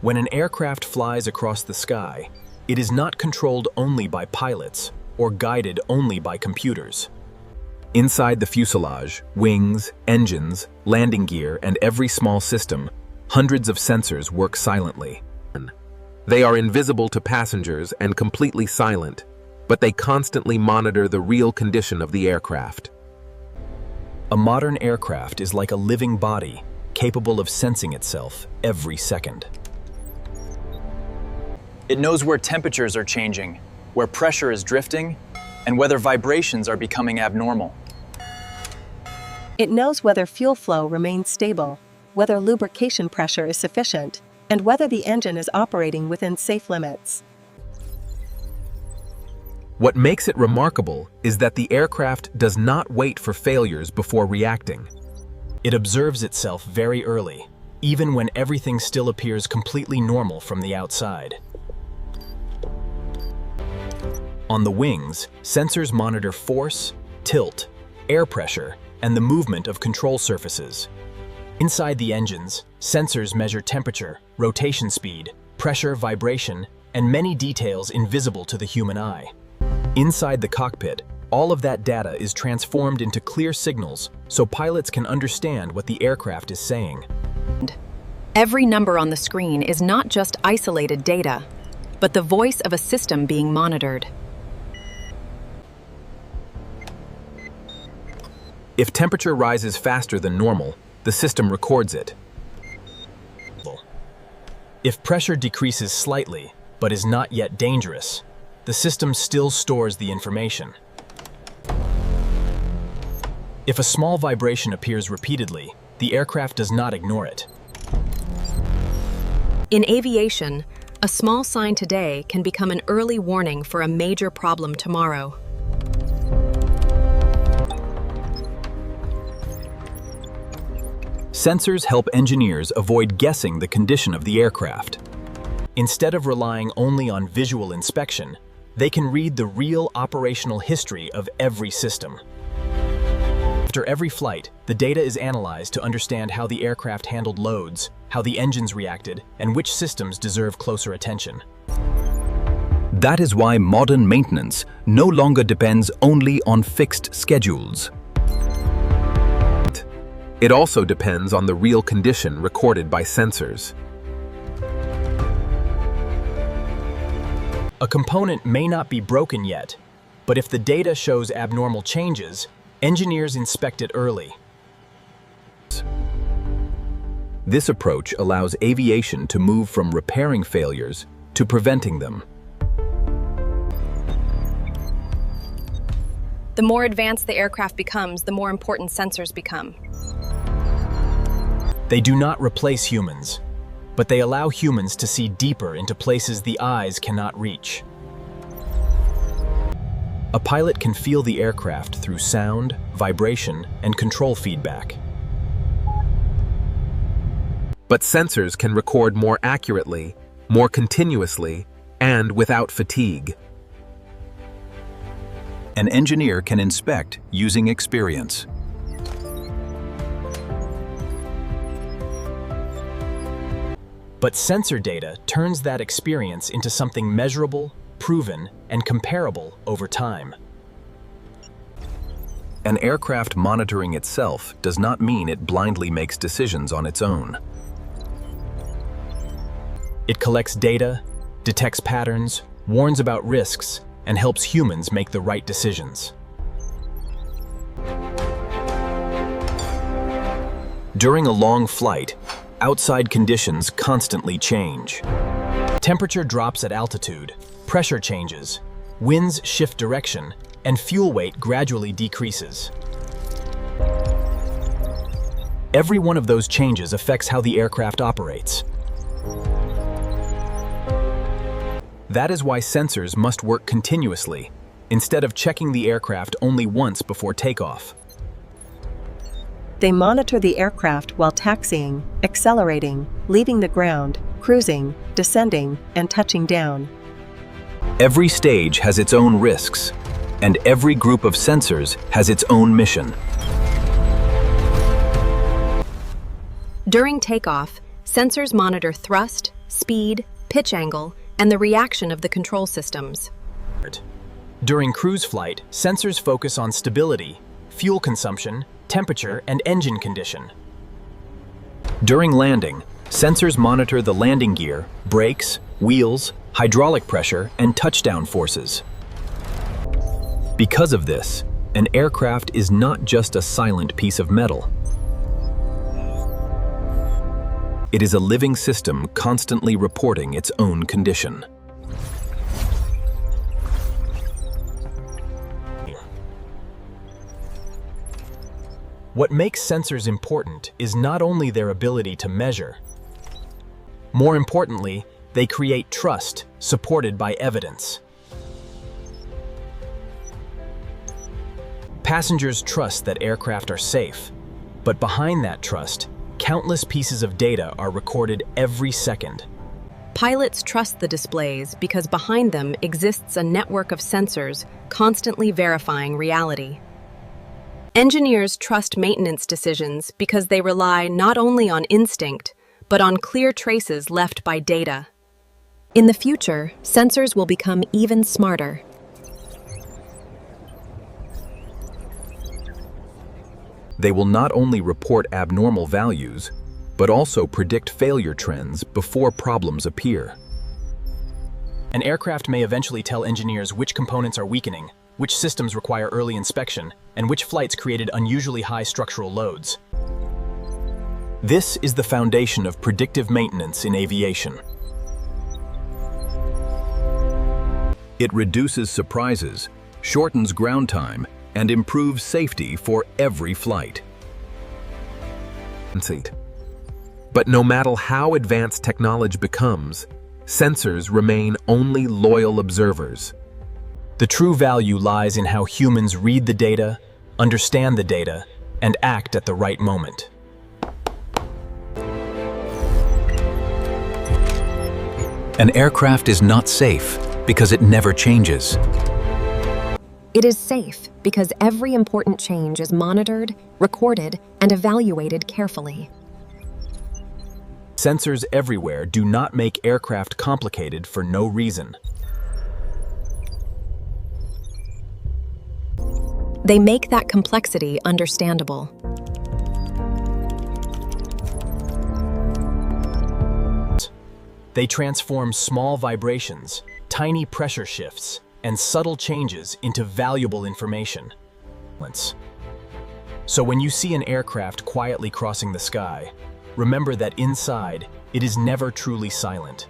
When an aircraft flies across the sky, it is not controlled only by pilots or guided only by computers. Inside the fuselage, wings, engines, landing gear, and every small system, hundreds of sensors work silently. They are invisible to passengers and completely silent, but they constantly monitor the real condition of the aircraft. A modern aircraft is like a living body, capable of sensing itself every second. It knows where temperatures are changing, where pressure is drifting, and whether vibrations are becoming abnormal. It knows whether fuel flow remains stable, whether lubrication pressure is sufficient, and whether the engine is operating within safe limits. What makes it remarkable is that the aircraft does not wait for failures before reacting. It observes itself very early, even when everything still appears completely normal from the outside. On the wings, sensors monitor force, tilt, air pressure, and the movement of control surfaces. Inside the engines, sensors measure temperature, rotation speed, pressure, vibration, and many details invisible to the human eye. Inside the cockpit, all of that data is transformed into clear signals so pilots can understand what the aircraft is saying. Every number on the screen is not just isolated data, but the voice of a system being monitored. If temperature rises faster than normal, the system records it. If pressure decreases slightly, but is not yet dangerous, the system still stores the information. If a small vibration appears repeatedly, the aircraft does not ignore it. In aviation, a small sign today can become an early warning for a major problem tomorrow. Sensors help engineers avoid guessing the condition of the aircraft. Instead of relying only on visual inspection, they can read the real operational history of every system. After every flight, the data is analyzed to understand how the aircraft handled loads, how the engines reacted, and which systems deserve closer attention. That is why modern maintenance no longer depends only on fixed schedules. It also depends on the real condition recorded by sensors. A component may not be broken yet, but if the data shows abnormal changes, engineers inspect it early. This approach allows aviation to move from repairing failures to preventing them. The more advanced the aircraft becomes, the more important sensors become. They do not replace humans, but they allow humans to see deeper into places the eyes cannot reach. A pilot can feel the aircraft through sound, vibration, and control feedback. But sensors can record more accurately, more continuously, and without fatigue. An engineer can inspect using experience. But sensor data turns that experience into something measurable, proven, and comparable over time. An aircraft monitoring itself does not mean it blindly makes decisions on its own. It collects data, detects patterns, warns about risks, and helps humans make the right decisions. During a long flight, outside conditions constantly change. Temperature drops at altitude, pressure changes, winds shift direction, and fuel weight gradually decreases. Every one of those changes affects how the aircraft operates. That is why sensors must work continuously, instead of checking the aircraft only once before takeoff. They monitor the aircraft while taxiing, accelerating, leaving the ground, cruising, descending, and touching down. Every stage has its own risks, and every group of sensors has its own mission. During takeoff, sensors monitor thrust, speed, pitch angle, and the reaction of the control systems. During cruise flight, sensors focus on stability, fuel consumption, temperature, and engine condition. During landing, sensors monitor the landing gear, brakes, wheels, hydraulic pressure, and touchdown forces. Because of this, an aircraft is not just a silent piece of metal. It is a living system constantly reporting its own condition. What makes sensors important is not only their ability to measure. More importantly, they create trust, supported by evidence. Passengers trust that aircraft are safe, but behind that trust, countless pieces of data are recorded every second. Pilots trust the displays because behind them exists a network of sensors constantly verifying reality. Engineers trust maintenance decisions because they rely not only on instinct, but on clear traces left by data. In the future, sensors will become even smarter. They will not only report abnormal values, but also predict failure trends before problems appear. An aircraft may eventually tell engineers which components are weakening, which systems require early inspection, and which flights created unusually high structural loads. This is the foundation of predictive maintenance in aviation. It reduces surprises, shortens ground time, and improves safety for every flight. But no matter how advanced technology becomes, sensors remain only loyal observers. The true value lies in how humans read the data, understand the data, and act at the right moment. An aircraft is not safe because it never changes. It is safe because every important change is monitored, recorded, and evaluated carefully. Sensors everywhere do not make aircraft complicated for no reason. They make that complexity understandable. They transform small vibrations, tiny pressure shifts, and subtle changes into valuable information. So when you see an aircraft quietly crossing the sky, remember that inside, it is never truly silent.